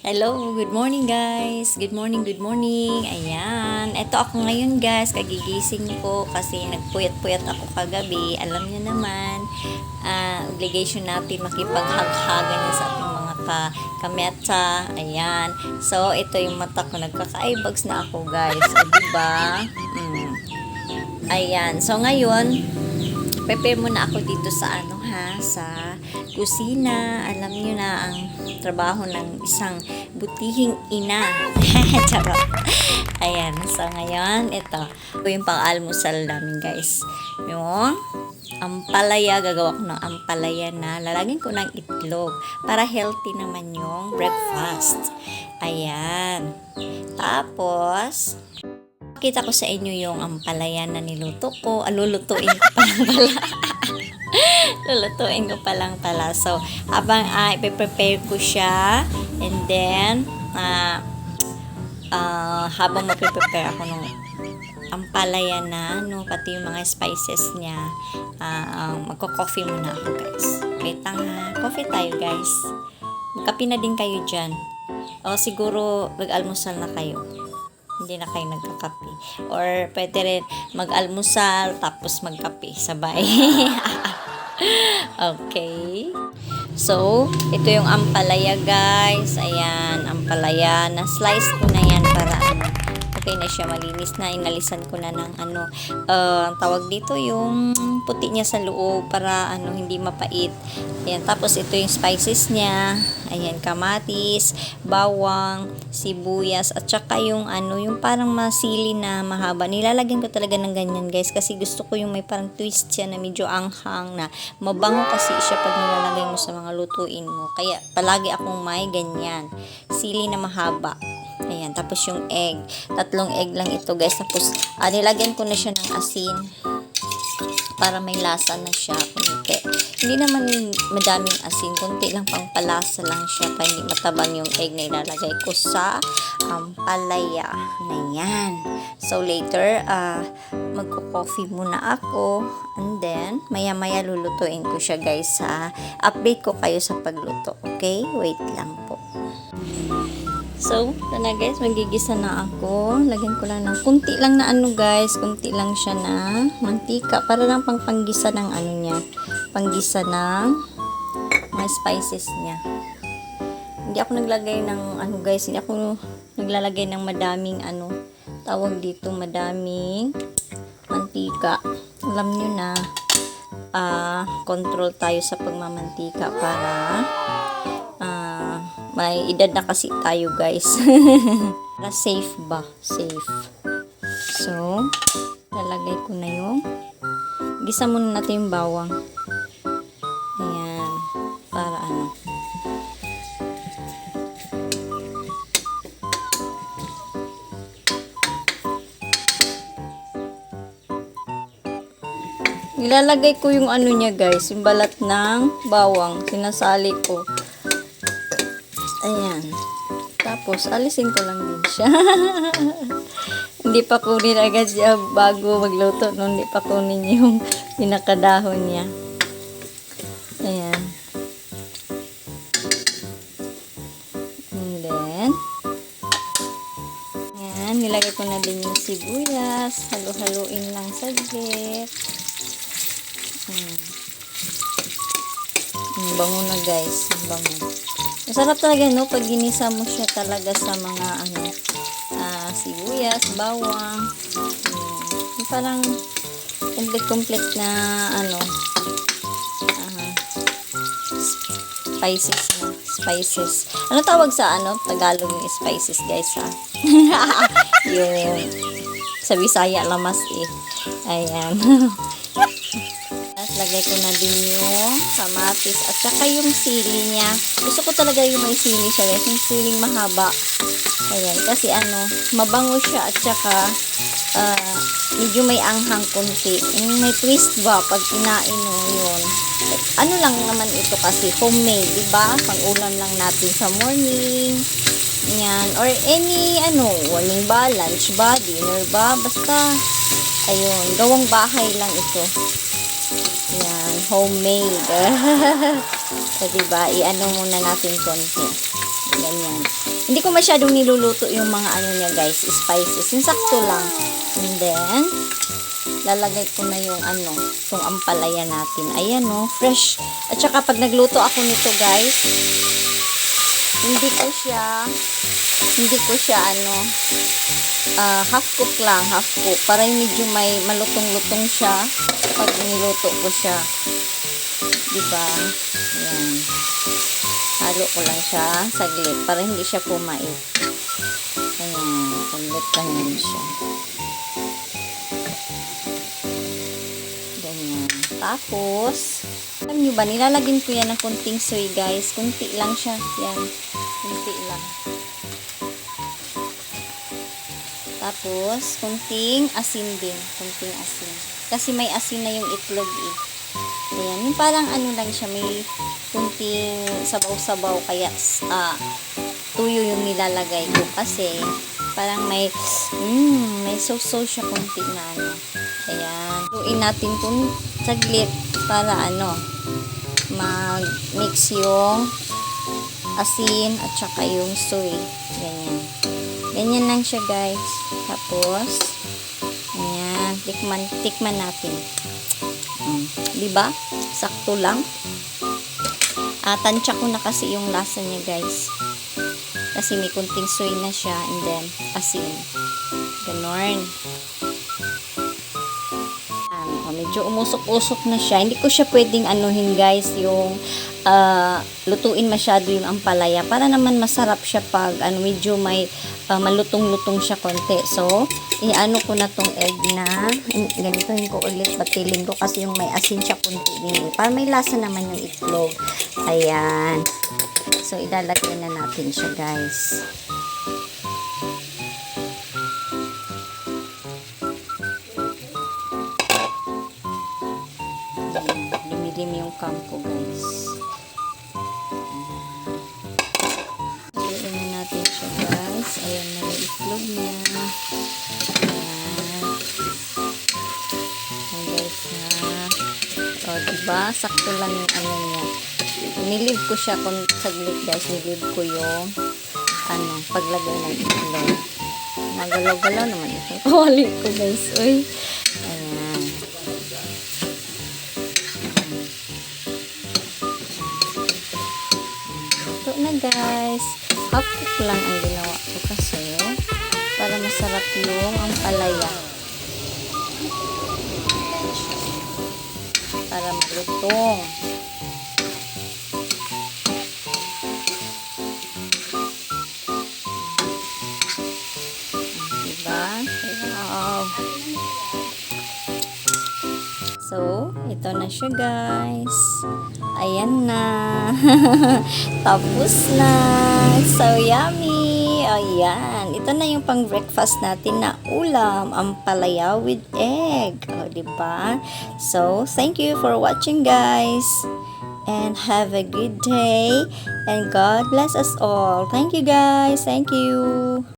Hello, good morning guys. Good morning, good morning. Ayan, eto ako ngayon guys, kagigising ko kasi nagpuyat-puyat ako kagabi. Alam niyo naman, obligation natin makipaghaghagan sa ating mga kameta. Ayan. So, ito yung mata ko. Nagkaka-eyebags na ako guys. O, diba? Ayan. So, ngayon, prepare muna ako dito sa sa kusina. Alam niyo na ang trabaho ng isang butihing ina. Charot. Ayan. So, ngayon, ito yung pang-almusal namin, guys. Yung ampalaya. Gagawa ko ng ampalaya na lalagyan ko ng itlog para healthy naman yung breakfast. Ayan. Tapos, kita ko sa inyo yung ampalaya na niluto ko. Lulutuin ko pa lang pala. Lulutuin ko pa lang pala. So, habang ipe-prepare ko siya, and then, habang mapiprepare ako ng ampalaya na, pati yung mga spices niya, magko-coffee muna ako, guys. Wait lang ha. Coffee tayo, guys. Magkape na din kayo dyan. O, siguro, mag-almusal na kayo. Hindi na kayo nagkakape. Or, pwede rin mag-almusal, tapos magkape. Sabay. Okay. So, ito yung ampalaya, guys. Ayan, ampalaya. Na-slice ko na yan para okay na siya, malinis na. Inalisan ko na ng tawag dito yung puti niya sa loob para hindi mapait. Ayan, tapos ito yung spices niya. Ayan, kamatis, bawang, sibuyas, at saka yung yung parang masili na mahaba. Nilalagyan ko talaga ng ganyan, guys, kasi gusto ko yung may parang twist siya na medyo anghang na mabango kasi siya pag nilalagay mo sa mga lutuin mo. Kaya palagi akong may ganyan. Sili na mahaba. Ayan, tapos yung egg. 3 egg lang ito, guys. Tapos, nilagyan ko na siya ng asin para may lasa na siya. Kunti. Hindi naman madaming asin. Kunti lang, pang palasa lang siya para hindi matabang yung egg na ilalagay ko sa ampalaya na yan. So, later, magko-coffee muna ako. And then, maya-maya lulutuin ko siya, guys. Update ko kayo sa pagluto. Okay? Wait lang po. So, ito na guys, magigisa na ako. Lagyan ko lang ng kunti lang na guys. Kunti lang siya na mantika. Para lang panggisa ng niya. Panggisa ng mga spices niya. Hindi ako naglagay ng guys. Hindi ako naglalagay ng madaming tawag dito, madaming mantika. Alam nyo na, control tayo sa pagmamantika para may edad na kasi tayo, guys. Para safe ba? Safe. So, lalagay ko na yung gisa muna natin yung bawang. Ayan. Para nilalagay ko yung niya, guys. Yung balat ng bawang. Sinasali ko. Ayan. Tapos, alisin ko lang din siya. Hindi pa kunin agad siya bago magluto. No? Hindi pa kunin yung pinakadahon niya. Ayan. And then, ayan. Nilagay ko na din yung sibuyas. Halo-haluin lang saglit. Bango na, guys. Bango. Masarap talaga, pag ginisa mo siya talaga sa mga, sibuyas, bawang, parang complete na, spices. Ano tawag sa, Tagalog yung spices, guys, ha? Yung, sa Bisaya, lamas, Ayan. Lagay ko na din yung kamatis at saka yung sili niya. Gusto ko talaga yung may sili siya, guys. Yung siling mahaba. Ayan. Kasi mabango siya at saka medyo may anghang kunti. Yung may twist ba pag kinain mo yun. Lang naman ito kasi homemade, diba? Pang-ulam lang natin sa morning. Yan. Or any, morning ba, lunch ba, dinner ba. Basta, ayun. Gawang bahay lang ito. Yan, homemade. So, diba, muna natin konti. Ganyan. Hindi ko masyadong niluluto yung mga ano niya guys, spices. Yung sakto lang. And then, lalagay ko na yung ano, itong ampalaya natin. Ayan no, fresh. At saka pag nagluto ako nito guys, hindi ko siya ano, half cook lang, half cook. Para medyo may malutong-lutong siya pag niluto ko siya. Diba? Ayan. Halo ko lang siya saglit para hindi siya pumait. Ayan. Saglit lang yan siya. Ganyan. Tapos, alam nyo ba, nilalagyan ko yan ng kunting soy guys. Kunti lang siya. Yan. Kunti lang. Tapos, kunting asin din. Kunting asin. Kasi may asin na yung itlog eh. Ayan. Yung parang ano lang siya. May kunting sabaw-sabaw. Kaya, tuyo yung nilalagay ko. Kasi, parang may sauce siya kunti na ano. Ayan. Lutuin natin kung saglit para ano, mag-mix yung asin at saka yung soy. Ganyan. Ganyan lang siya guys. Tapos, ayan, tikman natin. Diba? Sakto lang. Tansya ko na kasi yung lasa niya guys. Kasi may kunting soy na siya and then asin. Ganon. Medyo umusok-usok na siya. Hindi ko siya pwedeng anuhin guys yung lutuin masyado yung ampalaya para naman masarap siya pag medyo may malutong-lutong siya konti. So, iano ko na tong egg na ganitohin ko ulit, batilin ko kasi yung may asin siya konti din. Para may lasa naman yung itlog. Ayan. So, ilalagay na natin siya guys. Lumilim yung kampo guys. Lutuin na natin siya guys. Ayan na yung itlog niya. Ayan. Ayan guys ha. O diba? Sakto lang yung ano niya. Nilib ko siya kung saglit guys. Nilib ko yung paglagay ng itlog. Nagalaw-galaw naman ito. Kawali ko guys. Uy. Ayan. Ito na guys. Half cook lang ang ginawa ko kasi para masarap yung ampalaya. Para malutong. Diba? Wow. So, ito na siya guys. Ayan na. Tapos na. So, yummy. Ayan. Ito na yung pang breakfast natin na ulam. Ampalaya with egg. O, diba? So, thank you for watching guys. And have a good day. And God bless us all. Thank you guys. Thank you.